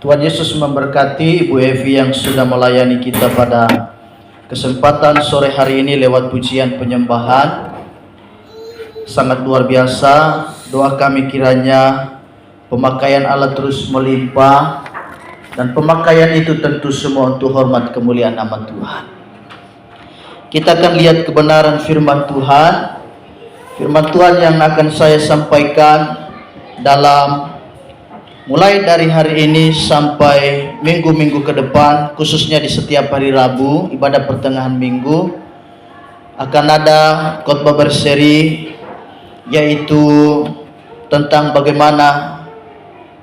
Tuhan Yesus memberkati Ibu Evi yang sudah melayani kita pada kesempatan sore hari ini lewat pujian penyembahan. Sangat luar biasa. Doa kami kiranya pemakaian Allah terus melimpah, dan pemakaian itu tentu semua untuk hormat kemuliaan nama Tuhan. Kita akan lihat kebenaran firman Tuhan. Firman Tuhan yang akan saya sampaikan dalam mulai dari hari ini sampai minggu-minggu ke depan, khususnya di setiap hari Rabu, ibadah pertengahan minggu, akan ada khotbah berseri, yaitu tentang bagaimana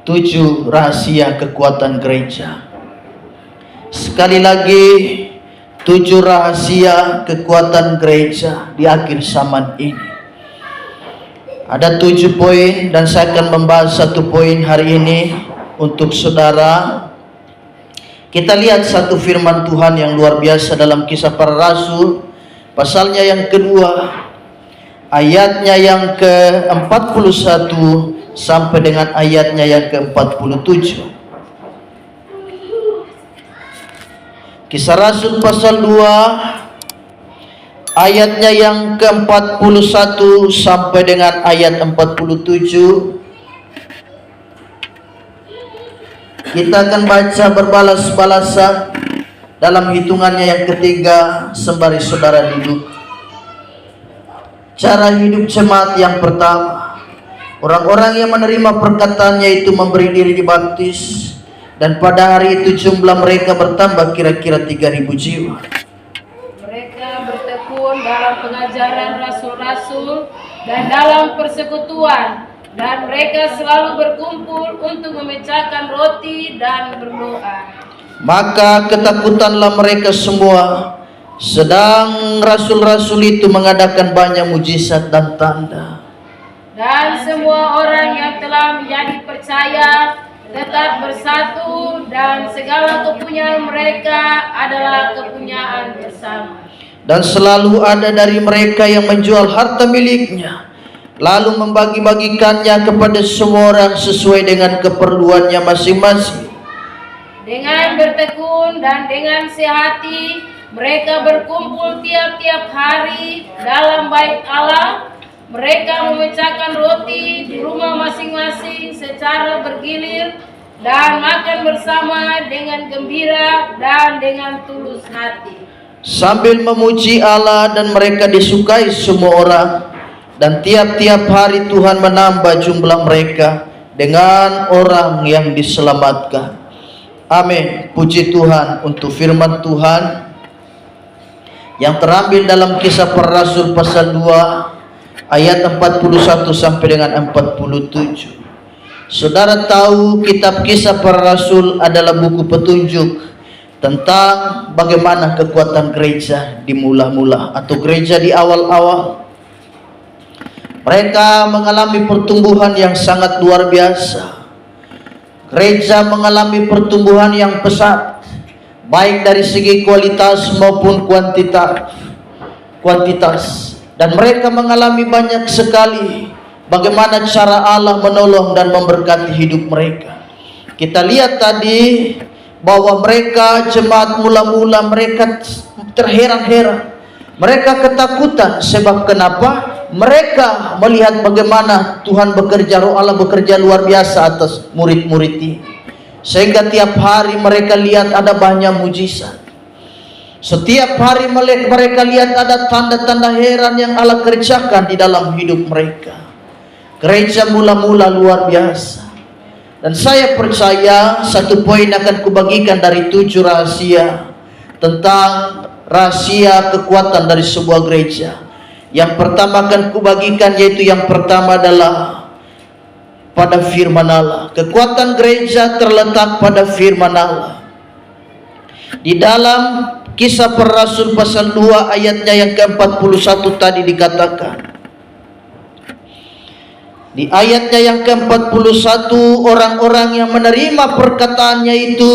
7 rahasia kekuatan gereja. Sekali lagi, 7 rahasia kekuatan gereja di akhir zaman ini. Ada 7 poin, dan saya akan membahas 1 poin hari ini untuk saudara. Kita lihat satu firman Tuhan yang luar biasa dalam Kisah Para Rasul, pasalnya yang kedua, ayatnya yang ke-41 sampai dengan ayatnya yang ke-47. Kisah Rasul pasal 2 ayatnya yang ke-41 sampai dengan ayat 47. Kita akan baca berbalas-balasan dalam hitungannya yang ketiga sembari saudara duduk. Cara hidup jemaat yang pertama, orang-orang yang menerima perkataannya itu memberi diri dibaptis, dan pada hari itu jumlah mereka bertambah kira-kira 3.000 jiwa. Dalam pengajaran rasul-rasul dan dalam persekutuan, dan mereka selalu berkumpul untuk memecahkan roti dan berdoa. Maka ketakutanlah mereka semua, sedang rasul-rasul itu mengadakan banyak mujizat dan tanda. Dan semua orang yang telah menjadi percaya tetap bersatu, dan segala kepunyaan mereka adalah kepunyaan bersama. Dan selalu ada dari mereka yang menjual harta miliknya, lalu membagi-bagikannya kepada semua orang sesuai dengan keperluannya masing-masing. Dengan bertekun dan dengan sehati, mereka berkumpul tiap-tiap hari dalam bait Allah. Mereka memecahkan roti di rumah masing-masing secara bergilir, dan makan bersama dengan gembira dan dengan tulus hati, sambil memuji Allah, dan mereka disukai semua orang. Dan tiap-tiap hari Tuhan menambah jumlah mereka dengan orang yang diselamatkan. Amin. Puji Tuhan untuk firman Tuhan yang terambil dalam Kisah Para Rasul pasal 2 ayat 41 sampai dengan 47. Saudara tahu kitab Kisah Para Rasul adalah buku petunjuk tentang bagaimana kekuatan gereja di mula-mula atau gereja di awal-awal. Mereka mengalami pertumbuhan yang sangat luar biasa. Gereja mengalami pertumbuhan yang pesat, baik dari segi kualitas maupun kuantitas. Dan mereka mengalami banyak sekali bagaimana cara Allah menolong dan memberkati hidup mereka. Kita lihat tadi bahwa mereka jemaat mula-mula mereka terheran-heran, mereka ketakutan. Sebab kenapa? Mereka melihat bagaimana Tuhan bekerja, Roh Allah bekerja luar biasa atas murid-murid ini, sehingga tiap hari mereka lihat ada banyak mujizat. Setiap hari mereka lihat ada tanda-tanda heran yang Allah kerjakan di dalam hidup mereka. Gereja mula-mula luar biasa. Dan saya percaya 1 poin akan kubagikan dari 7 rahasia tentang rahasia kekuatan dari sebuah gereja. Yang pertama akan kubagikan, yaitu yang pertama adalah pada firman Allah. Kekuatan gereja terletak pada firman Allah. Di dalam Kisah Para Rasul pasal 2 ayatnya yang ke-41 tadi dikatakan, di ayatnya yang ke-41, orang-orang yang menerima perkataannya itu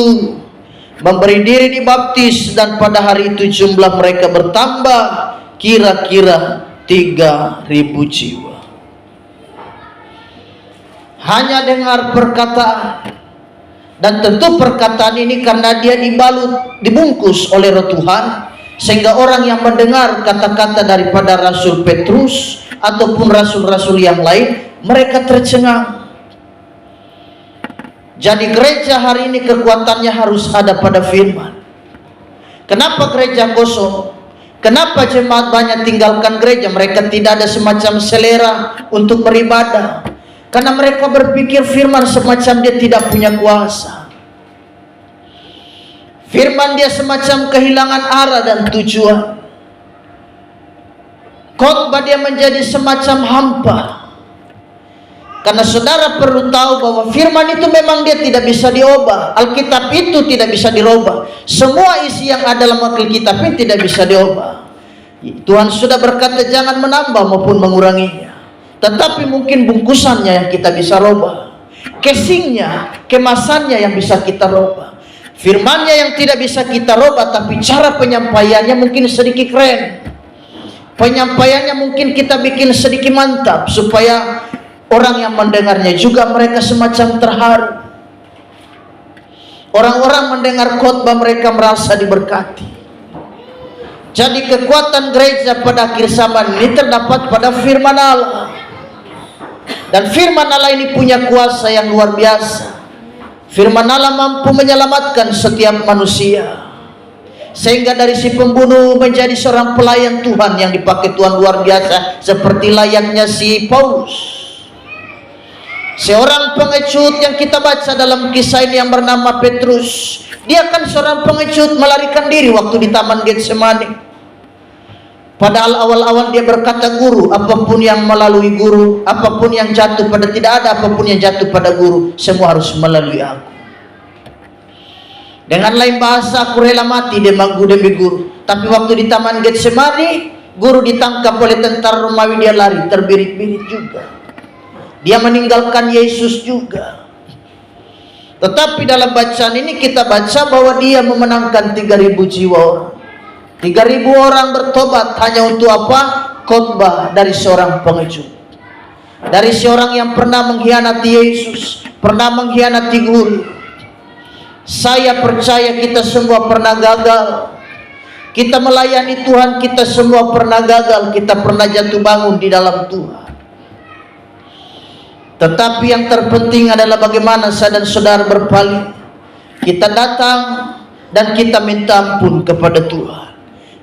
memberi diri dibaptis, dan pada hari itu jumlah mereka bertambah kira-kira 3.000 jiwa. Hanya dengar perkataan, Dan tentu perkataan ini karena dia dibungkus oleh roh Tuhan, sehingga orang yang mendengar kata-kata daripada Rasul Petrus ataupun rasul-rasul yang lain, mereka tercengang. Jadi gereja hari ini kekuatannya harus ada pada firman. Kenapa gereja kosong? Kenapa jemaat banyak tinggalkan gereja? Mereka tidak ada semacam selera untuk beribadah, karena mereka berpikir firman semacam dia tidak punya kuasa. Firman dia semacam kehilangan arah dan tujuan. Khotbah dia menjadi semacam hampa. Karena saudara perlu tahu bahwa firman itu memang dia tidak bisa diubah. Alkitab itu tidak bisa dirubah. Semua isi yang ada dalam Alkitab ini tidak bisa diubah. Tuhan sudah berkata jangan menambah maupun menguranginya. Tetapi mungkin bungkusannya yang kita bisa rubah, casingnya, kemasannya yang bisa kita rubah. Firmannya yang tidak bisa kita rubah, tapi cara penyampaiannya mungkin sedikit keren. Penyampaiannya mungkin kita bikin sedikit mantap, supaya orang yang mendengarnya juga mereka semacam terharu. Orang-orang mendengar khotbah mereka merasa diberkati. Jadi kekuatan gereja pada akhir zaman ini terdapat pada firman Allah. Dan firman Allah ini punya kuasa yang luar biasa. Firman Allah mampu menyelamatkan setiap manusia, sehingga dari si pembunuh menjadi seorang pelayan Tuhan yang dipakai Tuhan luar biasa, seperti layaknya si Paulus. Seorang pengecut yang kita baca dalam kisah ini yang bernama Petrus, dia kan seorang pengecut melarikan diri waktu di Taman Getsemani. Padahal awal-awal dia berkata, guru, apapun yang melalui guru, apapun yang jatuh pada, tidak ada apapun yang jatuh pada guru, semua harus melalui aku. Dengan lain bahasa, aku rela mati demi guru. Tapi waktu di Taman Getsemani, guru ditangkap oleh tentara Romawi, dia lari, terbirit-birit juga. Dia meninggalkan Yesus juga. Tetapi dalam bacaan ini kita baca bahwa dia memenangkan 3.000 jiwa orang. 3.000 orang bertobat hanya untuk apa? Khotbah dari seorang pengecut, dari seorang yang pernah mengkhianati Yesus, pernah mengkhianati guru. Saya percaya kita semua pernah gagal. Kita melayani Tuhan, kita semua pernah gagal, kita pernah jatuh bangun di dalam Tuhan. Tetapi yang terpenting adalah bagaimana saya dan saudara berpaling. Kita datang dan kita minta ampun kepada Tuhan.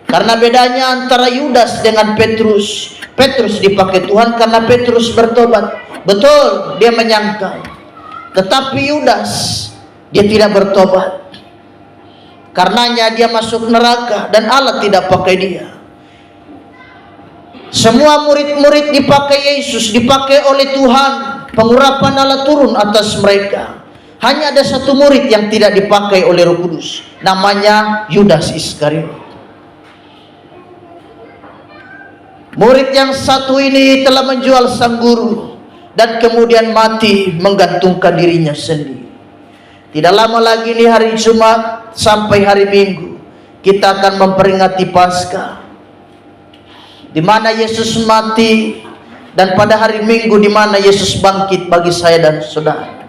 Karena bedanya antara Yudas dengan Petrus, Petrus dipakai Tuhan karena Petrus bertobat. Betul, dia menyangkal. Tetapi Yudas, dia tidak bertobat. Karenanya dia masuk neraka dan Allah tidak pakai dia. Semua murid-murid dipakai Yesus, dipakai oleh Tuhan. Pengurapan Allah turun atas mereka. Hanya ada satu murid yang tidak dipakai oleh Roh Kudus, namanya Yudas Iskariot. Murid yang satu ini telah menjual sang guru dan kemudian mati menggantungkan dirinya sendiri. Tidak lama lagi ini hari Jumat sampai hari Minggu kita akan memperingati Paskah, di mana Yesus mati, dan pada hari Minggu di mana Yesus bangkit bagi saya dan saudara.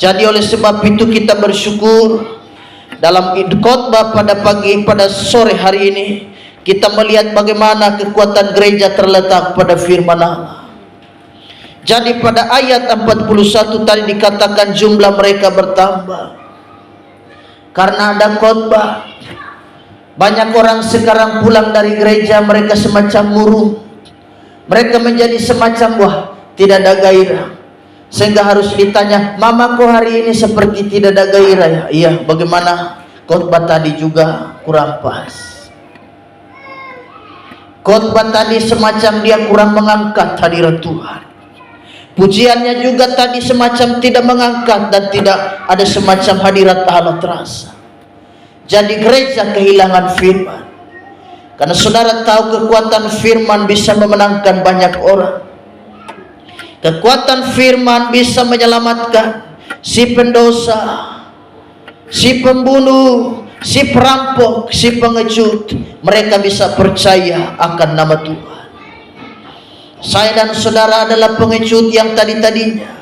Jadi oleh sebab itu kita bersyukur dalam khotbah pada sore hari ini. Kita melihat bagaimana kekuatan gereja terletak pada firman Allah. Jadi pada ayat 41 tadi dikatakan jumlah mereka bertambah karena ada khotbah. Banyak orang sekarang pulang dari gereja, mereka semacam murung. Mereka menjadi semacam wah, tidak ada gairah. Sehingga harus ditanya, mamaku hari ini seperti tidak ada gairah ya? Iya, bagaimana khotbah tadi juga kurang pas. Khotbah tadi semacam dia kurang mengangkat hadirat Tuhan. Pujiannya juga tadi semacam tidak mengangkat dan tidak ada semacam hadirat Allah terasa. Jadi gereja kehilangan firman. Karena saudara tahu kekuatan firman bisa memenangkan banyak orang. Kekuatan firman bisa menyelamatkan si pendosa, si pembunuh, si perampok, si pengecut. Mereka bisa percaya akan nama Tuhan. Saya dan saudara adalah pengecut yang tadinya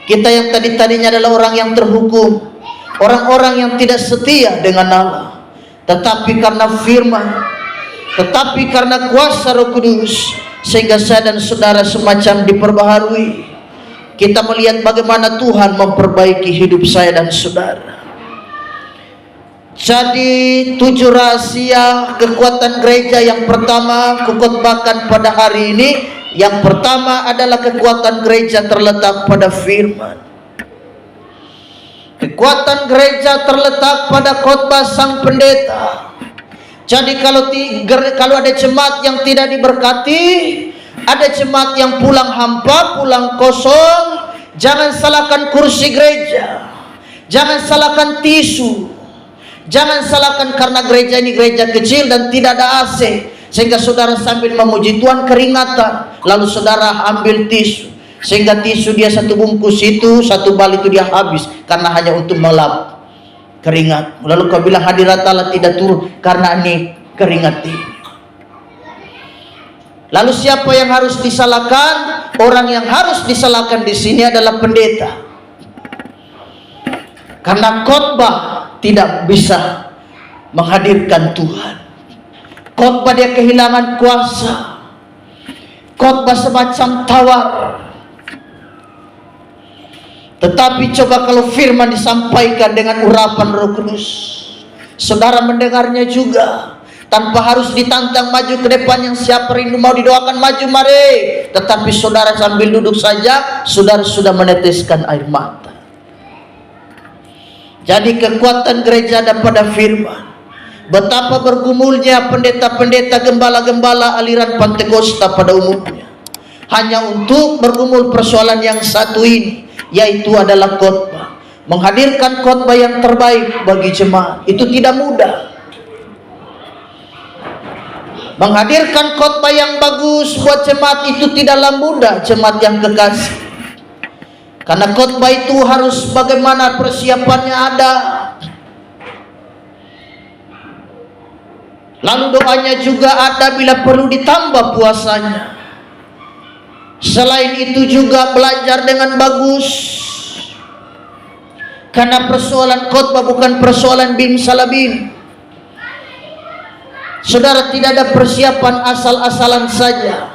Kita yang tadinya adalah orang yang terhukum, orang-orang yang tidak setia dengan Allah. Tetapi karena firman, tetapi karena kuasa Roh Kudus, sehingga saya dan saudara semacam diperbaharui. Kita melihat bagaimana Tuhan memperbaiki hidup saya dan saudara. Jadi 7 rahasia kekuatan gereja yang pertama kukotbahkan pada hari ini. Yang pertama adalah kekuatan gereja terletak pada firman. Kekuatan gereja terletak pada khotbah sang pendeta. Jadi kalau ada jemaat yang tidak diberkati, ada jemaat yang pulang hampa, pulang kosong, jangan salahkan kursi gereja, jangan salahkan tisu, jangan salahkan karena gereja ini gereja kecil dan tidak ada AC, sehingga saudara sambil memuji Tuhan keringatan, lalu saudara ambil tisu, sehingga tisu dia satu bungkus itu, satu bal itu dia habis karena hanya untuk melap keringat. Lalu kau bilang hadirat Allah tidak turun karena ini keringat ini. Lalu siapa yang harus disalahkan? Orang yang harus disalahkan di sini adalah pendeta. Karena khotbah tidak bisa menghadirkan Tuhan. Khotbah dia kehilangan kuasa. Khotbah semacam tawar. Tetapi coba kalau firman disampaikan dengan urapan Roh Kudus, saudara mendengarnya juga tanpa harus ditantang maju ke depan. Yang siapa rindu mau didoakan maju, mari. Tetapi saudara sambil duduk saja, saudara sudah meneteskan air mata. Jadi kekuatan gereja ada pada firman. Betapa bergumulnya pendeta-pendeta, gembala-gembala aliran Pantekosta pada umumnya, hanya untuk bergumul persoalan yang satu ini, yaitu adalah khotbah. Menghadirkan khotbah yang terbaik bagi jemaat itu tidak mudah. Menghadirkan khotbah yang bagus buat jemaat itu tidaklah mudah, jemaat yang kekasih. Karena khotbah itu harus bagaimana persiapannya ada. Lalu doanya juga ada bila perlu ditambah puasanya. Selain itu juga belajar dengan bagus. Karena persoalan khotbah bukan persoalan bim salabim. Saudara tidak ada persiapan asal-asalan saja,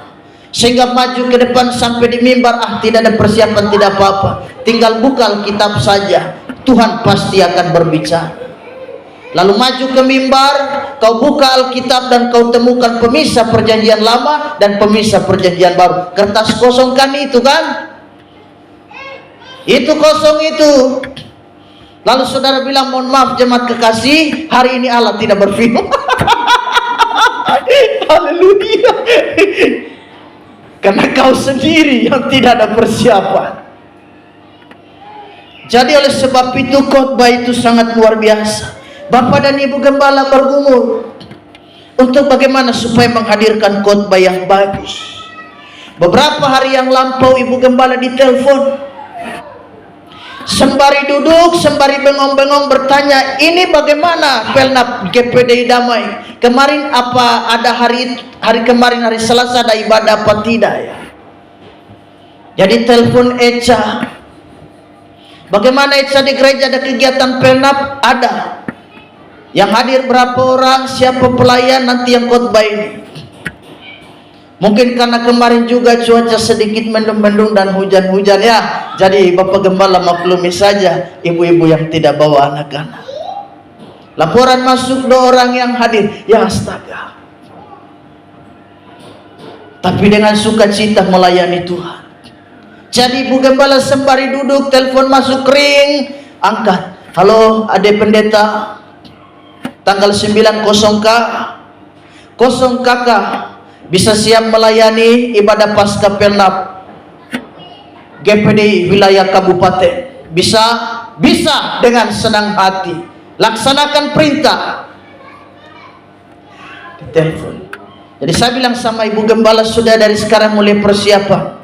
sehingga maju ke depan sampai di mimbar, tidak ada persiapan, tidak apa-apa, tinggal buka Alkitab saja, Tuhan pasti akan berbicara. Lalu maju ke mimbar, kau buka Alkitab dan kau temukan pemisah perjanjian lama dan pemisah perjanjian baru. Kertas kosong kan itu kan? Itu kosong itu. Lalu saudara bilang, mohon maaf jemaat kekasih, hari ini Allah tidak berfirman. Haleluya. Karena kau sendiri yang tidak ada persiapan. Jadi oleh sebab itu khotbah itu sangat luar biasa. Bapak dan Ibu Gembala bergumul untuk bagaimana supaya menghadirkan khotbah yang bagus. Beberapa hari yang lampau Ibu Gembala ditelepon, sembari duduk, sembari bengong-bengong bertanya, ini bagaimana Pelnap GPDI Damai kemarin, apa ada hari kemarin hari Selasa ada ibadah apa tidak ya? Jadi telepon Eca, bagaimana Eca di gereja ada kegiatan Pelnap? Ada. Yang hadir berapa orang, siapa pelayan, nanti yang khotbah ini. Mungkin karena kemarin juga cuaca sedikit mendung-mendung dan hujan-hujan ya, jadi Bapak Gembala maklumi saja ibu-ibu yang tidak bawa anak-anak. Laporan masuk 2 orang yang hadir, ya astaga. Tapi dengan sukacita melayani Tuhan. Jadi Ibu Gembala sembari duduk, telepon masuk ring, angkat. Halo, adik pendeta, tanggal 9 kosong kakak bisa siap melayani ibadah Paskah Pelnap GPDI wilayah kabupaten. Bisa dengan senang hati. Laksanakan perintah. Ditelepon. Jadi saya bilang sama Ibu Gembala, sudah dari sekarang mulai persiapan.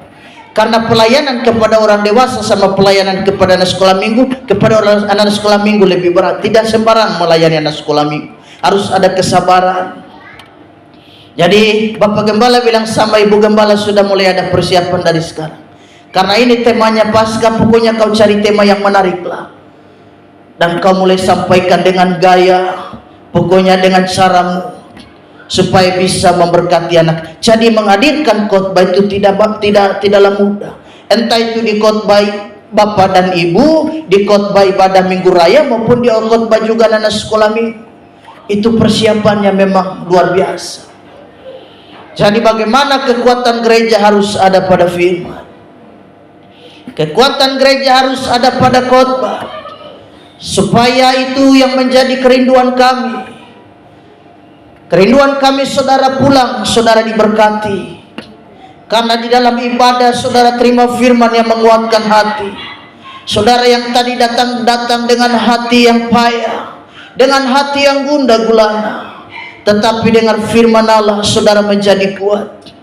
Karena pelayanan kepada orang dewasa sama pelayanan kepada anak sekolah minggu, kepada anak sekolah minggu lebih berat. Tidak sembarang melayani anak sekolah minggu, harus ada kesabaran. Jadi Bapak Gembala bilang sama Ibu Gembala, sudah mulai ada persiapan dari sekarang. Karena ini temanya Paskah, pokoknya kau cari tema yang menarik lah. Dan kau mulai sampaikan dengan gaya, pokoknya dengan caramu, supaya bisa memberkati anak. Jadi menghadirkan khotbah itu tidaklah mudah. Entah itu di khotbah bapak dan ibu, di khotbah ibadah minggu raya, maupun di khotbah juga anak sekolah minggu. Itu persiapannya memang luar biasa. Jadi bagaimana kekuatan gereja harus ada pada firman. Kekuatan gereja harus ada pada khotbah. Supaya itu yang menjadi kerinduan kami. Kerinduan kami saudara pulang, saudara diberkati. Karena di dalam ibadah saudara terima firman yang menguatkan hati. Saudara yang tadi datang dengan hati yang payah, dengan hati yang gundah gulana, tetapi dengan firman Allah saudara menjadi kuat.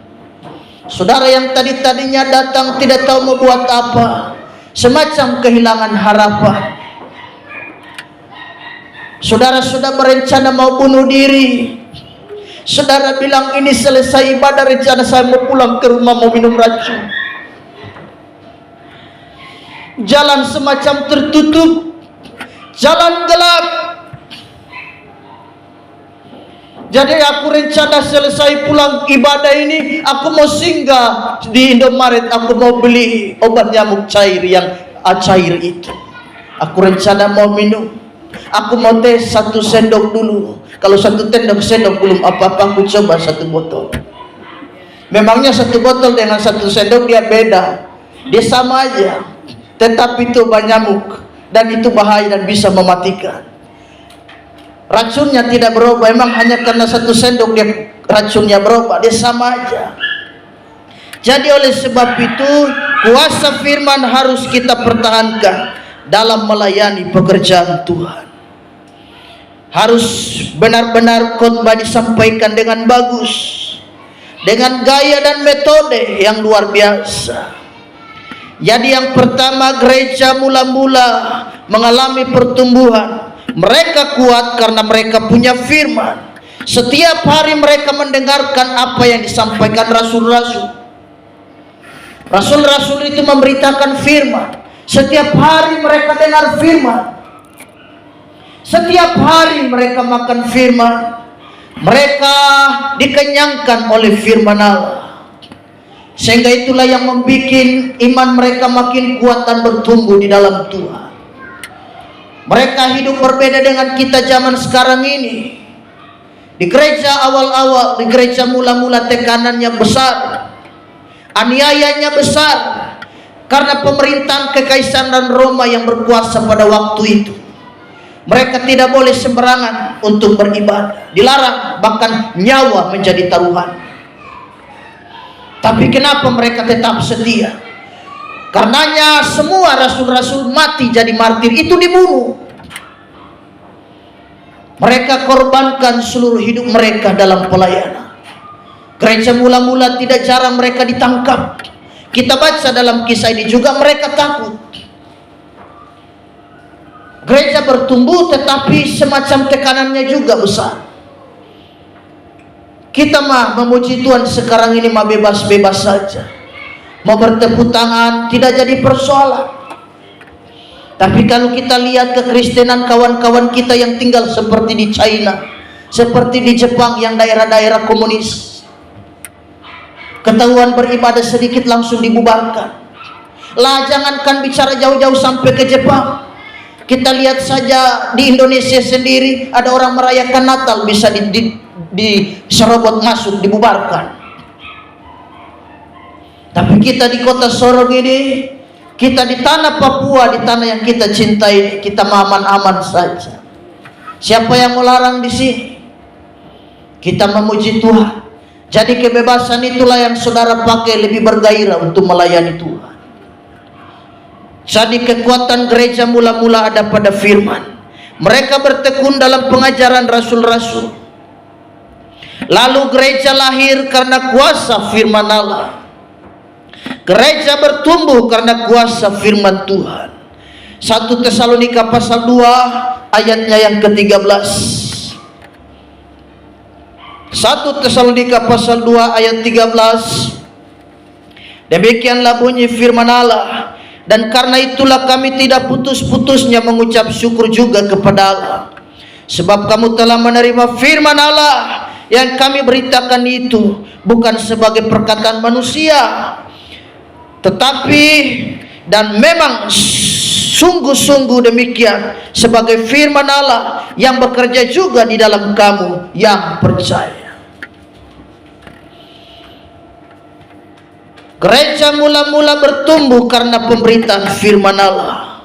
Saudara yang tadinya datang tidak tahu mau buat apa, semacam kehilangan harapan. Saudara sudah berencana mau bunuh diri. Saudara bilang ini selesai ibadah, rencana saya mau pulang ke rumah, mau minum racun. Jalan semacam tertutup, jalan gelap. Jadi aku rencana selesai pulang ibadah ini, aku mau singgah di Indomaret, aku mau beli obat nyamuk cair yang cair itu. Aku rencana mau minum. Aku mau teh 1 sendok dulu. Kalau 1 sendok belum apa-apa, aku coba 1 botol. Memangnya 1 botol dengan 1 sendok dia beda. Dia sama aja. Tetapi itu obat nyamuk. Dan itu bahaya dan bisa mematikan. Racunnya tidak berubah. Memang hanya karena 1 sendok dia racunnya berubah. Dia sama aja. Jadi oleh sebab itu, kuasa firman harus kita pertahankan dalam melayani pekerjaan Tuhan. Harus benar-benar khotbah disampaikan dengan bagus, dengan gaya dan metode yang luar biasa. Jadi yang pertama, gereja mula-mula mengalami pertumbuhan. Mereka kuat karena mereka punya firman. Setiap hari mereka mendengarkan apa yang disampaikan rasul-rasul. Rasul-rasul itu memberitakan firman. Setiap hari mereka dengar firman. Setiap hari mereka makan firman. Mereka dikenyangkan oleh firman Allah. Sehingga itulah yang membuat iman mereka makin kuat dan bertumbuh di dalam Tuhan. Mereka hidup berbeda dengan kita zaman sekarang ini. Di gereja awal-awal, di gereja mula-mula tekanannya besar, aniayanya besar, karena pemerintahan kekaisaran Roma yang berkuasa pada waktu itu. Mereka tidak boleh sembarangan untuk beribadah, dilarang, bahkan nyawa menjadi taruhan. Tapi kenapa mereka tetap setia? Karenanya semua rasul-rasul mati jadi martir, itu dibunuh. Mereka korbankan seluruh hidup mereka dalam pelayanan. Gereja mula-mula tidak jarang mereka ditangkap. Kita baca dalam kisah ini juga mereka takut. Gereja bertumbuh tetapi semacam tekanannya juga besar. Kita mah memuji Tuhan sekarang ini mah bebas-bebas saja. Mau bertepuk tangan tidak jadi persoalan. Tapi kalau kita lihat kekristenan kawan-kawan kita yang tinggal seperti di China, seperti di Jepang yang daerah-daerah komunis, ketahuan beribadah sedikit langsung dibubarkan. Lah jangankan bicara jauh-jauh sampai ke Jepang. Kita lihat saja di Indonesia sendiri ada orang merayakan Natal bisa diserobot masuk, dibubarkan. Tapi kita di kota Sorong ini, kita di tanah Papua, di tanah yang kita cintai, kita aman-aman saja. Siapa yang melarang di sini? Kita memuji Tuhan. Jadi kebebasan itulah yang saudara pakai lebih bergairah untuk melayani Tuhan. Jadi kekuatan gereja mula-mula ada pada firman. Mereka bertekun dalam pengajaran rasul-rasul. Lalu gereja lahir karena kuasa firman Allah. Gereja bertumbuh karena kuasa firman Tuhan. 1 Tesalonika pasal 2 ayatnya yang ke-13. 1 Tesalonika pasal 2 ayat 13. Demikianlah bunyi firman Allah. Dan karena itulah kami tidak putus-putusnya mengucap syukur juga kepada Allah. Sebab kamu telah menerima firman Allah yang kami beritakan itu bukan sebagai perkataan manusia, tetapi dan memang sungguh-sungguh demikian sebagai firman Allah yang bekerja juga di dalam kamu yang percaya. Gereja mula-mula bertumbuh karena pemberitaan firman Allah.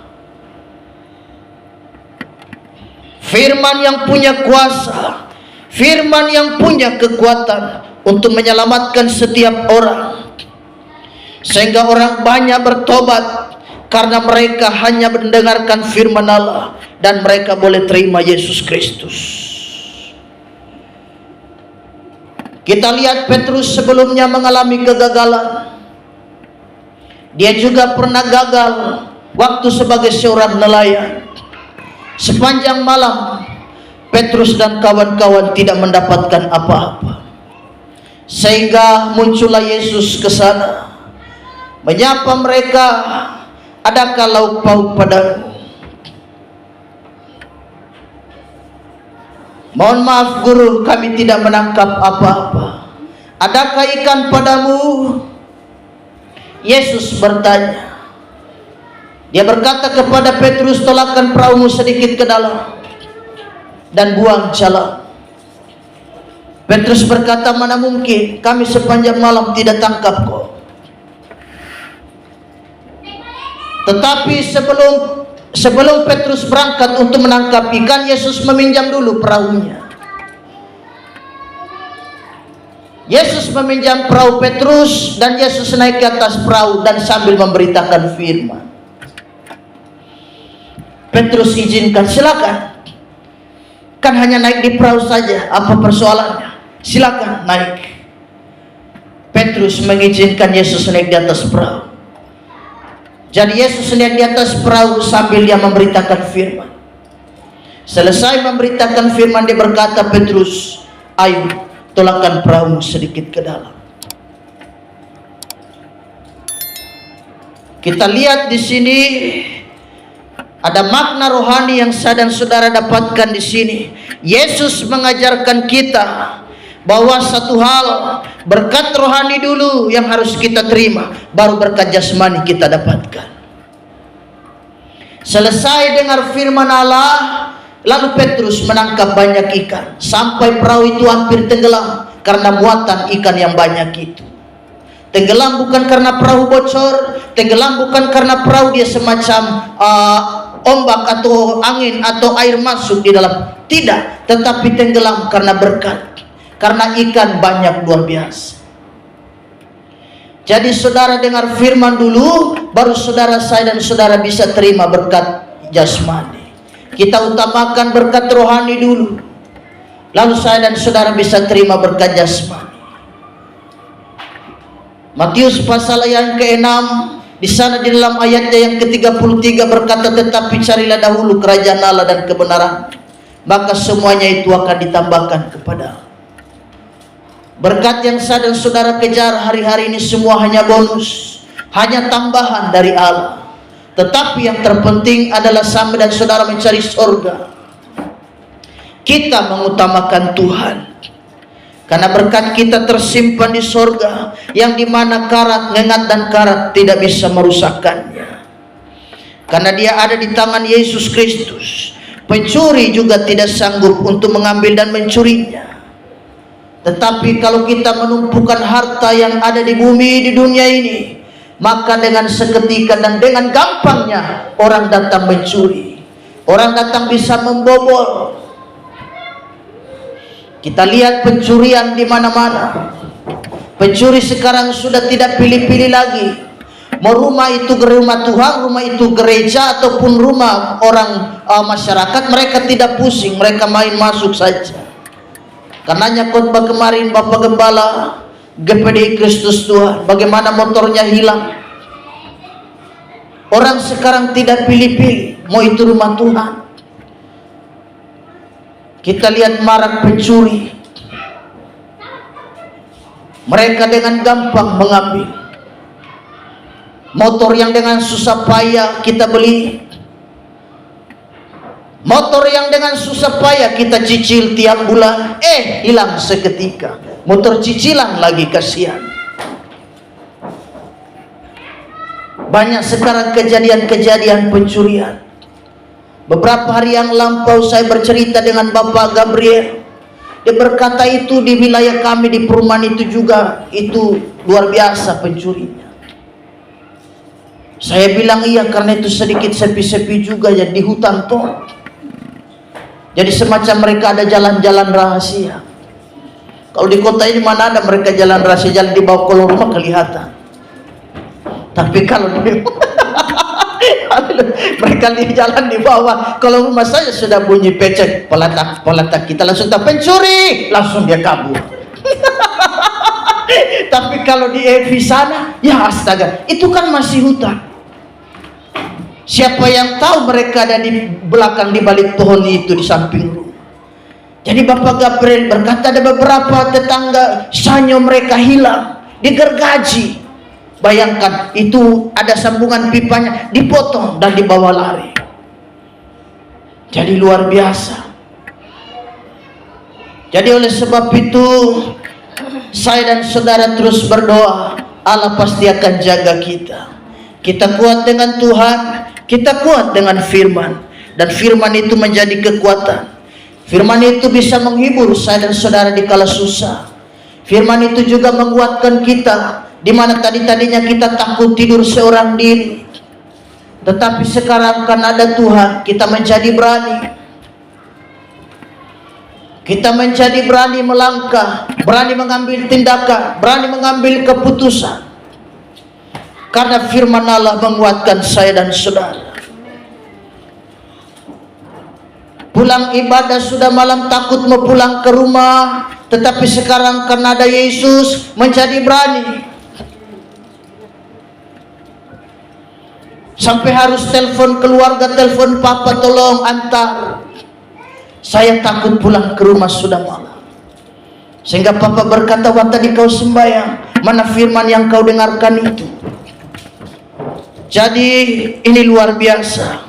Firman yang punya kuasa, firman yang punya kekuatan untuk menyelamatkan setiap orang. Sehingga orang banyak bertobat karena mereka hanya mendengarkan firman Allah dan mereka boleh terima Yesus Kristus. Kita lihat Petrus sebelumnya mengalami kegagalan. Dia juga pernah gagal waktu sebagai seorang nelayan. Sepanjang malam Petrus dan kawan-kawan tidak mendapatkan apa-apa. Sehingga muncullah Yesus ke sana, menyapa mereka, "Adakah lauk pauk padamu?" "Mohon maaf guru, kami tidak menangkap apa-apa." "Adakah ikan padamu?" Yesus bertanya. Dia berkata kepada Petrus, "Tolakkan perahumu sedikit ke dalam dan buang jalan." Petrus berkata, "Mana mungkin, kami sepanjang malam tidak tangkap kok." Tetapi sebelum Petrus berangkat untuk menangkap ikan, Yesus meminjam dulu perahunya. Yesus meminjam perahu Petrus dan Yesus naik ke atas perahu dan sambil memberitakan firman. Petrus izinkan, "Silakan. Kan hanya naik di perahu saja, apa persoalannya? Silakan naik." Petrus mengizinkan Yesus naik di atas perahu. Jadi Yesus naik di atas perahu sambil dia memberitakan firman. Selesai memberitakan firman, dia berkata, "Petrus, ayo tolakkan perahu sedikit ke dalam." Kita lihat di sini ada makna rohani yang saya dan saudara dapatkan di sini. Yesus mengajarkan kita bahwa satu hal, berkat rohani dulu yang harus kita terima, baru berkat jasmani kita dapatkan. Selesai dengar firman Allah, lalu Petrus menangkap banyak ikan sampai perahu itu hampir tenggelam karena muatan ikan yang banyak itu. Tenggelam bukan karena perahu bocor, tenggelam bukan karena perahu dia semacam ombak atau angin atau air masuk di dalam, tidak, tetapi tenggelam karena berkat, karena ikan banyak luar biasa. Jadi saudara dengar firman dulu, baru saudara, saya dan saudara bisa terima berkat jasmani. Kita utamakan berkat rohani dulu, lalu saya dan saudara bisa terima berkat jasmani. Matius pasal yang ke-6, di sana di dalam ayatnya yang ke-33 berkata, "Tetapi carilah dahulu kerajaan Allah dan kebenaran, maka semuanya itu akan ditambahkan kepada." Berkat yang saya dan saudara kejar hari-hari ini semua hanya bonus, hanya tambahan dari Allah. Tetapi yang terpenting adalah sama dan saudara mencari surga. Kita mengutamakan Tuhan, karena berkat kita tersimpan di surga, yang dimana karat, ngengat dan karat tidak bisa merusakkannya. Karena dia ada di tangan Yesus Kristus. Pencuri juga tidak sanggup untuk mengambil dan mencurinya. Tetapi kalau kita menumpukan harta yang ada di bumi, di dunia ini, maka dengan seketika dan dengan gampangnya orang datang mencuri, orang datang bisa membobol. Kita lihat pencurian di mana-mana. Pencuri sekarang sudah tidak pilih-pilih lagi. Mau rumah itu rumah Tuhan, rumah itu gereja, ataupun rumah orang masyarakat, mereka tidak pusing, mereka main masuk saja. Karenanya khotbah kemarin Bapak Gembala GPDI Kristus Tuhan, bagaimana motornya hilang. Orang sekarang tidak pilih-pilih, mau itu rumah Tuhan. Kita lihat marak pencuri. Mereka dengan gampang mengambil. Motor yang dengan susah payah kita beli, motor yang dengan susah payah kita cicil tiap bulan, hilang seketika. Motor cicilan lagi, kasihan. Banyak sekarang kejadian-kejadian pencurian. Beberapa hari yang lampau saya bercerita dengan Bapak Gabriel. Dia berkata itu di wilayah kami di perumahan itu juga, itu luar biasa pencurinya. Saya bilang iya, karena itu sedikit sepi-sepi juga ya di hutan toh. Jadi semacam mereka ada jalan-jalan rahasia. Kalau di kota ini mana ada mereka jalan rahasia, jalan di bawah kolong rumah kelihatan. Tapi kalau di mereka di jalan di bawah kolong rumah saya sudah bunyi pecek, pelatak kita langsung tak pencuri, langsung dia kabur. Tapi kalau di EV sana, ya astaga, itu kan masih hutan. Siapa yang tahu mereka ada di belakang, di balik pohon itu, di samping rumah. Jadi Bapak Gabriel berkata ada beberapa tetangga sanyo mereka hilang, digergaji. Bayangkan, itu ada sambungan pipanya, dipotong dan dibawa lari. Jadi luar biasa. Jadi oleh sebab itu, saya dan saudara terus berdoa, Allah pasti akan jaga kita. Kita kuat dengan Tuhan, kita kuat dengan firman, dan firman itu menjadi kekuatan. Firman itu bisa menghibur saya dan saudara di kala susah. Firman itu juga menguatkan kita, di mana tadinya kita takut tidur seorang diri, tetapi sekarang karena ada Tuhan, kita menjadi berani. Kita menjadi berani melangkah, berani mengambil tindakan, berani mengambil keputusan. Karena firman Allah menguatkan saya dan saudara. Pulang ibadah sudah malam takut mau pulang ke rumah, tetapi sekarang karena ada Yesus menjadi berani. Sampai harus telepon keluarga, telepon papa tolong antar. Saya takut pulang ke rumah sudah malam. Sehingga papa berkata, "Wah, tadi kau sembahyang, mana firman yang kau dengarkan itu?" Jadi ini luar biasa.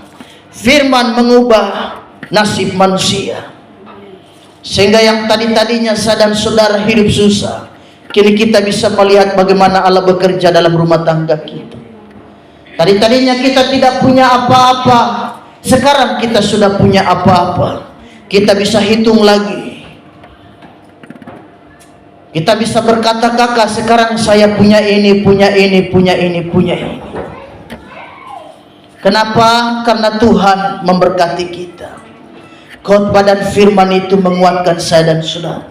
Firman mengubah nasib manusia. Sehingga yang tadinya saya dan saudara hidup susah, kini kita bisa melihat bagaimana Allah bekerja dalam rumah tangga kita. Tadinya kita tidak punya apa-apa, sekarang kita sudah punya apa-apa. Kita bisa hitung lagi. Kita bisa berkata, "Kakak, sekarang saya punya ini, punya ini, punya ini, punya ini." Kenapa? Karena Tuhan memberkati kita. Khotbah dan firman itu menguatkan saya dan saudara.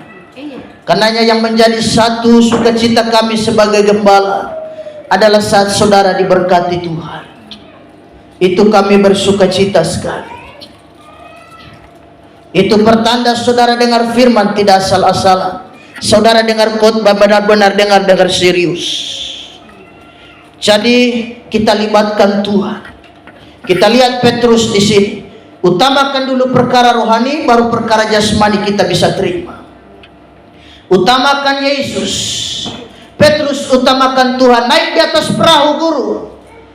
Karenanya yang menjadi satu sukacita kami sebagai gembala adalah saat saudara diberkati Tuhan. Itu kami bersukacita sekali. Itu pertanda saudara dengar firman tidak asal-asalan. Saudara dengar khotbah benar-benar dengar serius. Jadi kita libatkan Tuhan. Kita lihat Petrus di sini. Utamakan dulu perkara rohani, baru perkara jasmani kita bisa terima. Utamakan Yesus. Petrus utamakan Tuhan, naik di atas perahu guru,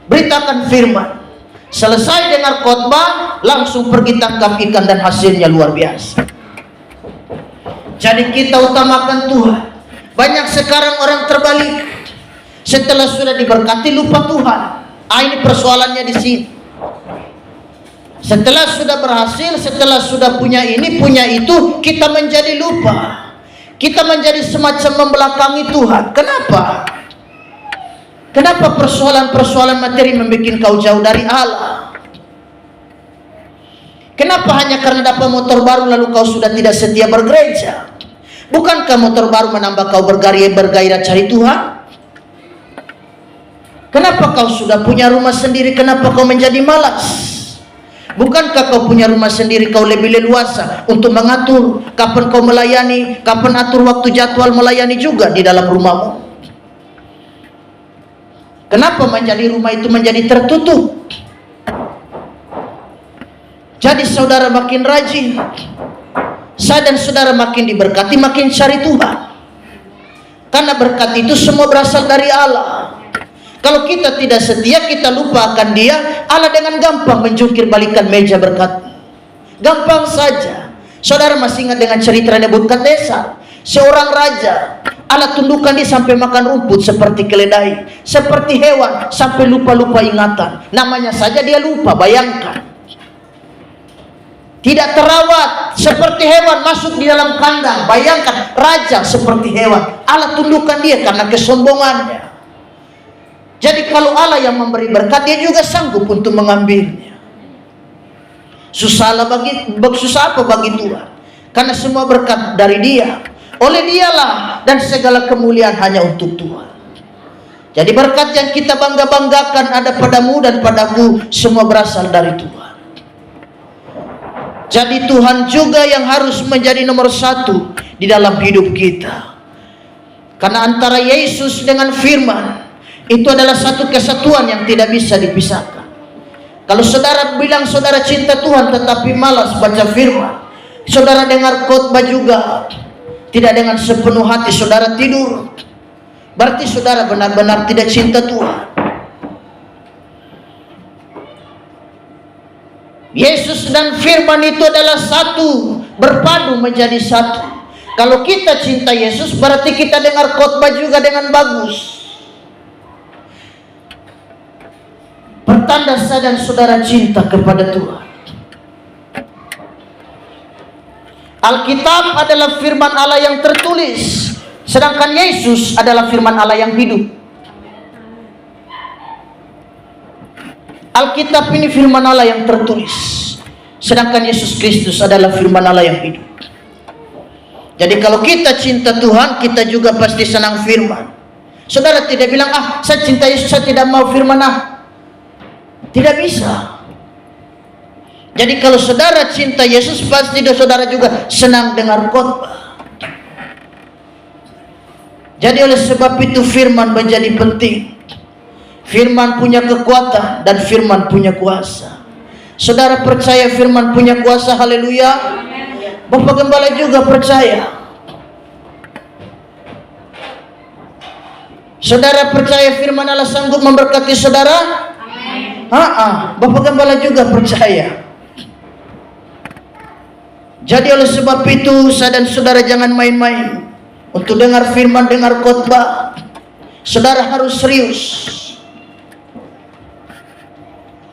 beritakan firman. Selesai dengar khotbah, langsung pergi tangkap ikan dan hasilnya luar biasa. Jadi kita utamakan Tuhan. Banyak sekarang orang terbalik. Setelah sudah diberkati lupa Tuhan. Ini persoalannya di sini. Setelah sudah berhasil, setelah sudah punya ini, punya itu, kita menjadi lupa. Kita menjadi semacam membelakangi Tuhan. Kenapa? Kenapa persoalan-persoalan materi membuat kau jauh dari Allah? Kenapa hanya karena dapat motor baru lalu kau sudah tidak setia bergereja? Bukankah motor baru menambah kau bergairah cari Tuhan? Kenapa kau sudah punya rumah sendiri, kenapa kau menjadi malas? Bukankah kau punya rumah sendiri, kau lebih leluasa untuk mengatur kapan kau melayani, kapan atur waktu jadwal melayani juga di dalam rumahmu? Kenapa menjadi rumah itu menjadi tertutup? Jadi saudara makin rajin, saya dan saudara makin diberkati, makin cari Tuhan. Karena berkat itu semua berasal dari Allah. Kalau kita tidak setia, kita lupa akan Dia, Allah dengan gampang menjungkir balikan meja berkat. Gampang saja. Saudara masih ingat dengan cerita Nebukadnezar, seorang raja, Allah tundukkan dia sampai makan rumput seperti keledai, seperti hewan sampai lupa-lupa ingatan. Namanya saja dia lupa, bayangkan. Tidak terawat, seperti hewan masuk di dalam kandang. Bayangkan, raja seperti hewan, Allah tundukkan dia karena kesombongannya. Jadi kalau Allah yang memberi berkat, Dia juga sanggup untuk mengambilnya. Susah apa bagi Tuhan? Karena semua berkat dari Dia, oleh Dialah, dan segala kemuliaan hanya untuk Tuhan. Jadi berkat yang kita bangga-banggakan ada padamu dan padaku, semua berasal dari Tuhan. Jadi Tuhan juga yang harus menjadi nomor satu di dalam hidup kita. Karena antara Yesus dengan firman itu adalah satu kesatuan yang tidak bisa dipisahkan. Kalau saudara bilang saudara cinta Tuhan tetapi malas baca firman, saudara dengar khotbah juga tidak dengan sepenuh hati, saudara tidur, berarti saudara benar-benar tidak cinta Tuhan. Yesus dan firman itu adalah satu, berpadu menjadi satu. Kalau kita cinta Yesus, berarti kita dengar khotbah juga dengan bagus. Pertanda saya dan saudara cinta kepada Tuhan. Alkitab adalah firman Allah yang tertulis, sedangkan Yesus adalah firman Allah yang hidup. Alkitab ini firman Allah yang tertulis, sedangkan Yesus Kristus adalah firman Allah yang hidup. Jadi kalau kita cinta Tuhan, kita juga pasti senang firman. Saudara tidak bilang, saya cinta Yesus, saya tidak mau firman. Tidak bisa. Jadi kalau saudara cinta Yesus, pasti saudara juga senang dengar khotbah. Jadi oleh sebab itu firman menjadi penting. Firman punya kekuatan dan firman punya kuasa. Saudara percaya firman punya kuasa? Haleluya. Bapak Gembala juga percaya. Saudara percaya firman Allah sanggup memberkati saudara? Bapak Gembala juga percaya. Jadi oleh sebab itu saya dan saudara jangan main-main untuk dengar firman, dengar khotbah. Saudara harus serius.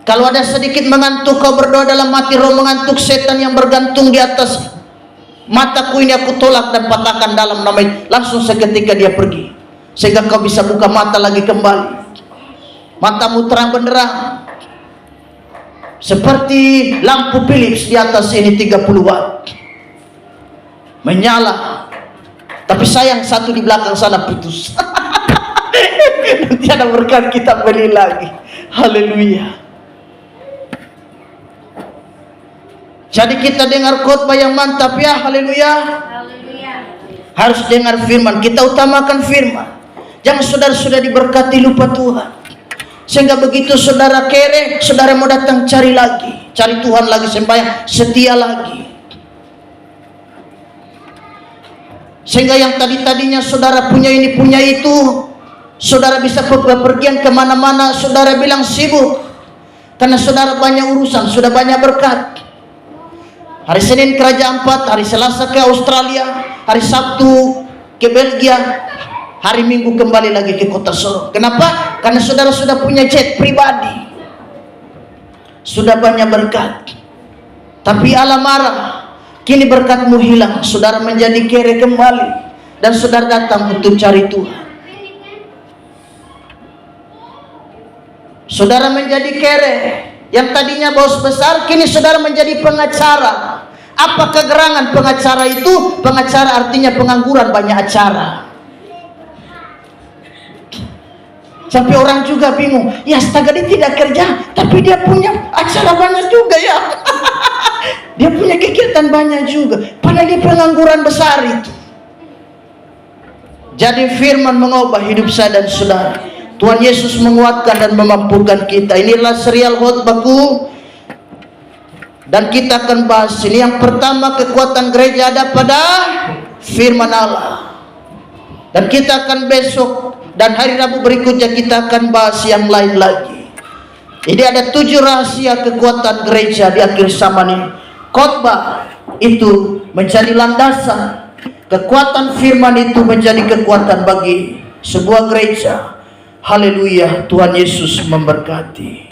Kalau ada sedikit mengantuk, kau berdoa dalam hati, roh mengantuk, setan yang bergantung di atas mataku ini aku tolak dan patahkan dalam nama, langsung seketika dia pergi, sehingga kau bisa buka mata lagi kembali. Matamu terang benderang seperti lampu Philips di atas ini 30 watt menyala, tapi sayang satu di belakang sana putus. Nanti ada berkat kita beli lagi. Haleluya. Jadi kita dengar khotbah yang mantap ya. Haleluya. Harus dengar firman, kita utamakan firman. Jangan saudara sudah diberkati lupa Tuhan, sehingga begitu saudara kere, saudara mau datang cari lagi, cari Tuhan lagi, sembahyang setia lagi. Sehingga yang tadinya saudara punya ini punya itu, saudara bisa bepergian kemana-mana, saudara bilang sibuk karena saudara banyak urusan, sudah banyak berkat. Hari Senin ke Raja Ampat, hari Selasa ke Australia, hari Sabtu ke Belgia, hari Minggu kembali lagi ke kota Sorong. Kenapa? Karena saudara sudah punya jet pribadi, sudah banyak berkat. Tapi Allah marah, kini berkatmu hilang, saudara menjadi kere kembali, dan saudara datang untuk cari Tuhan. Saudara menjadi kere, yang tadinya bos besar, kini saudara menjadi pengacara. Apa kegerangan pengacara itu? Pengacara artinya pengangguran, banyak acara. Sampai orang juga bingung, ya astaga dia tidak kerja, tapi dia punya acara banyak juga ya. Dia punya kegiatan banyak juga, padahal dia pengangguran besar itu. Jadi firman mengubah hidup saya dan saudara. Tuhan Yesus menguatkan dan memampukan kita. Inilah serial khotbahku, dan kita akan bahas ini. Yang pertama, kekuatan gereja ada pada firman Allah. Dan kita akan besok Dan hari Rabu berikutnya kita akan bahas yang lain lagi. Ini ada 7 rahasia kekuatan gereja di akhir zaman ini. Khotbah itu menjadi landasan. Kekuatan firman itu menjadi kekuatan bagi sebuah gereja. Haleluya, Tuhan Yesus memberkati.